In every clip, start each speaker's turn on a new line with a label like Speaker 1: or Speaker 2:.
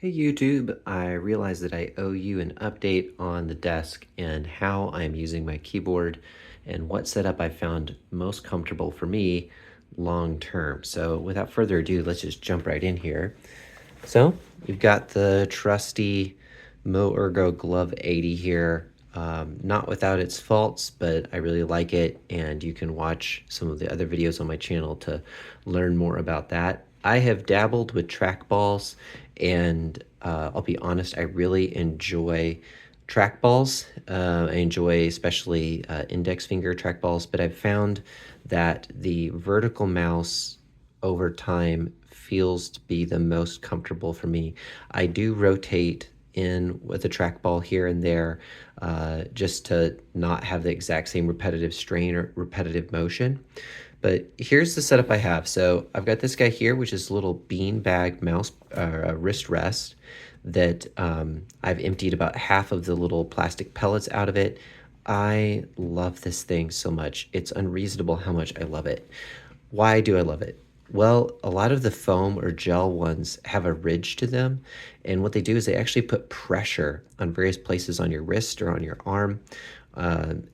Speaker 1: Hey YouTube, I realize that I owe you an update on the desk and how I'm using my keyboard and what setup I found most comfortable for me long term. So without further ado, let's just jump right in here. So we've got the trusty MoErgo Glove 80 here. Not without its faults, but I really like it, and you can watch some of the other videos on my channel to learn more about that. I have dabbled with trackballs, and I'll be honest, I really enjoy trackballs. I enjoy especially index finger trackballs, but I've found that the vertical mouse over time feels to be the most comfortable for me. I do rotate in with a trackball here and there just to not have the exact same repetitive strain or repetitive motion. But here's the setup I have. So I've got this guy here, which is a little bean bag mouse wrist rest that I've emptied about half of the little plastic pellets out of it. I love this thing so much. It's unreasonable how much I love it. Why do I love it? Well, a lot of the foam or gel ones have a ridge to them, and what they do is they actually put pressure on various places on your wrist or on your arm,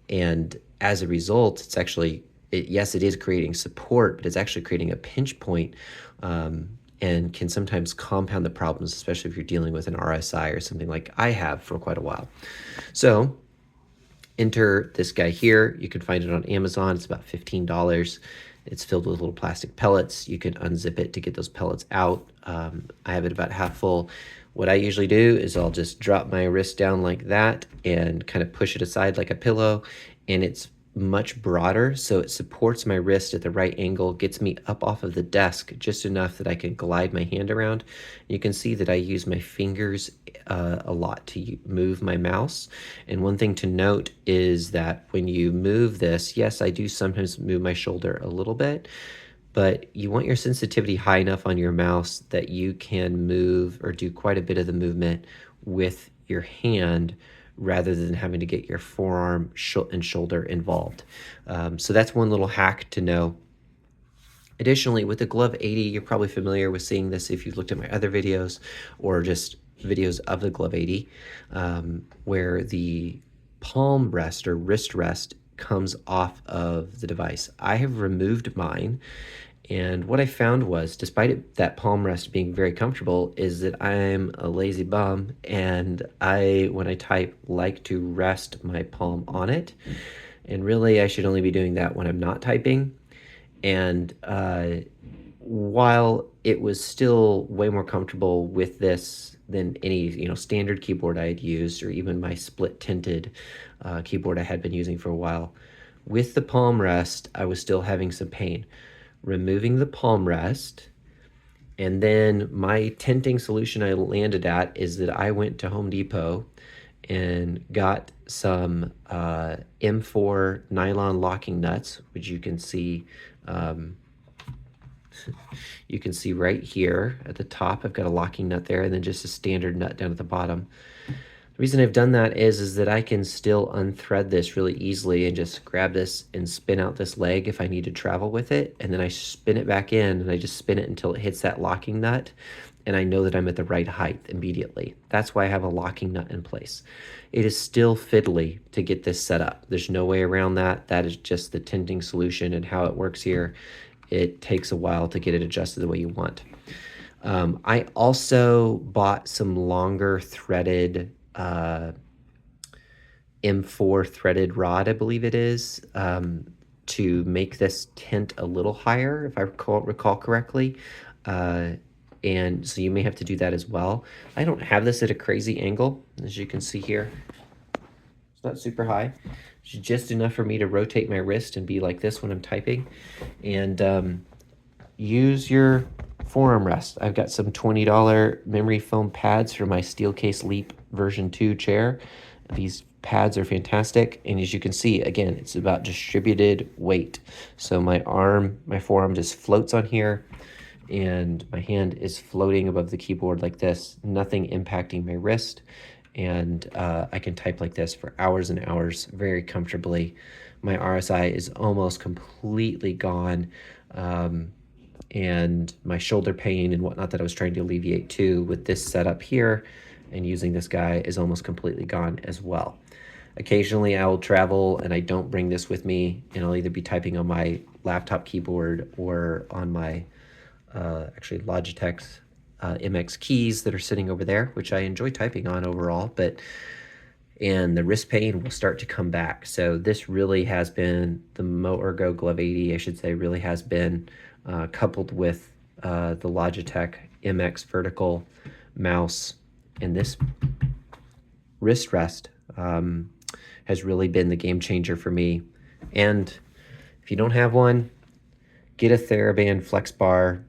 Speaker 1: and as a result, it's actually, yes, it is creating support, but it's actually creating a pinch point, and can sometimes compound the problems, especially if you're dealing with an RSI or something like I have for quite a while. So enter this guy here. You can find it on Amazon. It's about $15. It's filled with little plastic pellets. You can unzip it to get those pellets out. I have it about half full. What I usually do is I'll just drop my wrist down like that and kind of push it aside like a pillow, and it's much broader, so it supports my wrist at the right angle, gets me up off of the desk just enough that I can glide my hand around. You can see that I use my fingers a lot to move my mouse. And one thing to note is that when you move this, yes, I do sometimes move my shoulder a little bit, but you want your sensitivity high enough on your mouse that you can move or do quite a bit of the movement with your hand rather than having to get your forearm and shoulder involved. So that's one little hack to know. Additionally, with the Glove 80, you're probably familiar with seeing this if you've looked at my other videos or just videos of the Glove 80, where the palm rest or wrist rest comes off of the device. I have removed mine, and what I found was, despite that palm rest being very comfortable, is that I'm a lazy bum, and when I type, like to rest my palm on it. And really, I should only be doing that when I'm not typing. And while it was still way more comfortable with this than any standard keyboard I had used, or even my split tinted keyboard I had been using for a while, with the palm rest, I was still having some pain. Removing the palm rest, and then my tinting solution I landed at is that I went to Home Depot and got some M4 nylon locking nuts, which you can see right here at the top. I've got a locking nut there, and then just a standard nut down at the bottom. The reason I've done that is that I can still unthread this really easily and just grab this and spin out this leg if I need to travel with it, and then I spin it back in, and I just spin it until it hits that locking nut, and I know that I'm at the right height immediately. That's why I have a locking nut in place. It is still fiddly to get this set up. There's no way around that. That is just the tinting solution and how it works here. It takes a while to get it adjusted the way you want. I also bought some longer threaded M4 threaded rod, I believe it is, to make this tint a little higher, if I recall correctly. And so you may have to do that as well. I don't have this at a crazy angle, as you can see here. It's not super high. It's just enough for me to rotate my wrist and be like this when I'm typing. And use your forearm rest. I've got some $20 memory foam pads for my Steelcase Leap version 2 chair. These pads are fantastic, and as you can see, again, it's about distributed weight. So my forearm just floats on here, and my hand is floating above the keyboard like this, nothing impacting my wrist, and I can type like this for hours and hours very comfortably. My RSI is almost completely gone, and my shoulder pain and whatnot that I was trying to alleviate too with this setup here and using this guy is almost completely gone as well. Occasionally I will travel and I don't bring this with me, and I'll either be typing on my laptop keyboard or on my actually Logitech's MX keys that are sitting over there, which I enjoy typing on overall, and the wrist pain will start to come back. So this really has been, the MoErgo Glove 80, I should say, really has been coupled with the Logitech MX vertical mouse, and this wrist rest has really been the game changer for me. And if you don't have one, get a Theraband Flexbar.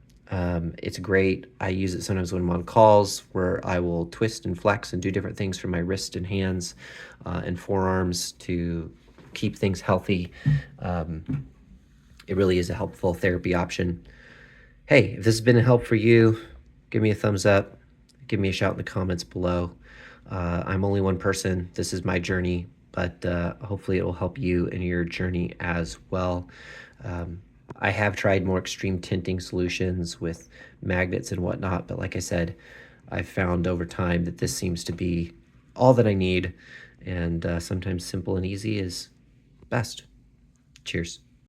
Speaker 1: It's great. I use it sometimes when I'm on calls where I will twist and flex and do different things for my wrist and hands and forearms to keep things healthy. It really is a helpful therapy option. Hey, if this has been a help for you, give me a thumbs up. Give me a shout in the comments below. I'm only one person. This is my journey, but hopefully it will help you in your journey as well. I have tried more extreme tinting solutions with magnets and whatnot, but like I said, I've found over time that this seems to be all that I need, and sometimes simple and easy is best. Cheers.